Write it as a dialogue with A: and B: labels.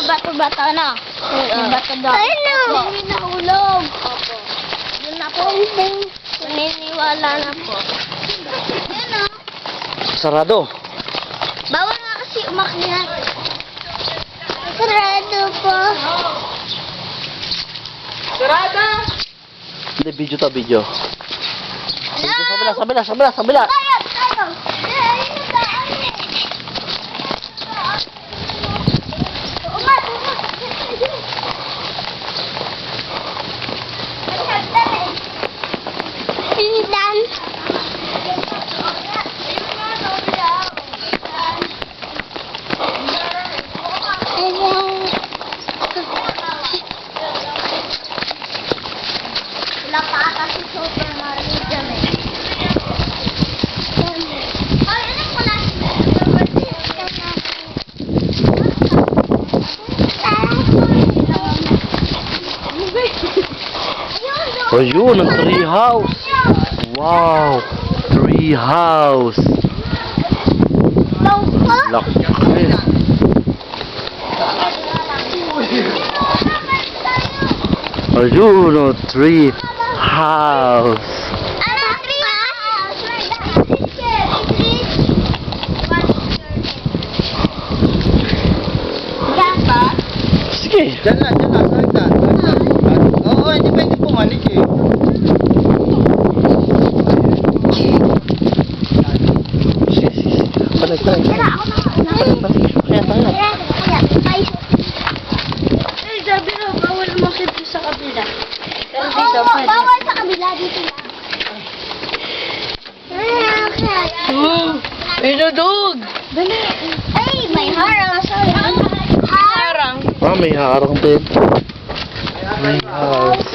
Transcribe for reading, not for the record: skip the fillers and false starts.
A: bato-bato na. May bato daw. Ayun na. May nahulog. Opo. Yun na po. Naniniwala na po. Ayun na.
B: Sarado.
A: Bawal nga kasi umakyat. Sarado po. Sarado!
B: Hindi, video to, video.
A: Hello?
B: Sa kabila.
A: Bayad tayo. Ayun na daan eh. Umat. Pindan. Wala pa ata si Super Mario dyan eh. Ay, ano ko na?
B: Ayun, ang tree house. Wow, tree house. Laki. Ayun, oh, tree house. Sige.
C: Diyan lang, saktan. Oo, hindi pwede pumanik eh.
B: Balik tayo. Kaya tayo.
A: Sabi na, bawal makit sa kabila. Pero dito, pwede. Bawal sa kabila, dito lang.
D: Pinudog!
A: Dali. Ay, may harang. Sorry. Harang.
B: Ah, may harang din. Tree house.